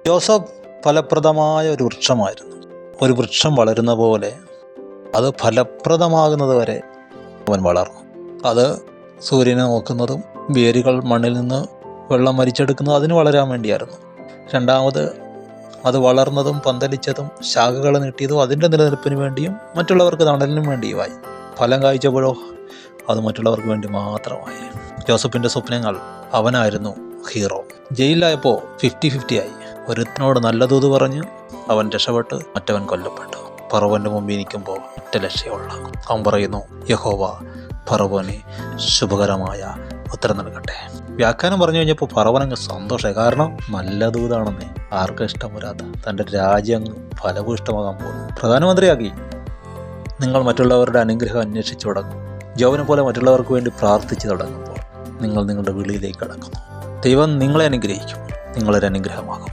യോസഫ് ഫലപ്രദമായ ഒരു വൃക്ഷമായിരുന്നു. ഒരു വൃക്ഷം വളരുന്ന പോലെ അത് ഫലപ്രദമാകുന്നത് വരെ അവൻ വളർന്നു. അത് സൂര്യനെ നോക്കുന്നതും വേരുകൾ മണ്ണിൽ നിന്ന് വെള്ളം വലിച്ചെടുക്കുന്നതും അതിന് വളരാൻ വേണ്ടിയായിരുന്നു. രണ്ടാമത് അത് വളർന്നതും പന്തലിച്ചതും ശാഖകൾ നീട്ടിയതും അതിൻ്റെ നിലനിൽപ്പിന് വേണ്ടിയും മറ്റുള്ളവർക്ക് തണലിനും വേണ്ടിയുമായി. ഫലം കായ്ച്ചപ്പോഴോ അത് മറ്റുള്ളവർക്ക് വേണ്ടി മാത്രമായി. ജോസഫിൻ്റെ സ്വപ്നങ്ങൾ, അവനായിരുന്നു ഹീറോ. ജയിലിലായപ്പോൾ 50-50 ആയി. ഒരുത്തിനോട് നല്ല ദൂത് പറഞ്ഞ് അവൻ രക്ഷപ്പെട്ട്, മറ്റവൻ കൊല്ലപ്പെട്ടു. ഫറവോൻ്റെ മുമ്പിൽ നിൽക്കുമ്പോൾ ഒറ്റ ലക്ഷ്യമുള്ള അവൻ പറയുന്നു, യഹോവ ഫറവോന് ശുഭകരമായ ഉത്തരം നൽകട്ടെ. വ്യാഖ്യാനം പറഞ്ഞു കഴിഞ്ഞപ്പോൾ ഫറവനങ്ങ് സന്തോഷമായി. കാരണം നല്ല ദൂതാണെന്നേ, ആർക്കും ഇഷ്ടം വരാത്ത തൻ്റെ രാജ്യം അങ്ങ് ഫലഭൂഷ്ടമാകാൻ പോകുന്നു. പ്രധാനമന്ത്രിയാക്കി. നിങ്ങൾ മറ്റുള്ളവരുടെ അനുഗ്രഹം അന്വേഷിച്ചു തുടങ്ങും. ജോബിനെ പോലെ മറ്റുള്ളവർക്ക് വേണ്ടി പ്രാർത്ഥിച്ചു തുടങ്ങുമ്പോൾ നിങ്ങൾ നിങ്ങളുടെ വിളിയിലേക്ക് കടക്കുന്നു. ദൈവം നിങ്ങളെ അനുഗ്രഹിക്കും. നിങ്ങളൊരു അനുഗ്രഹമാകും.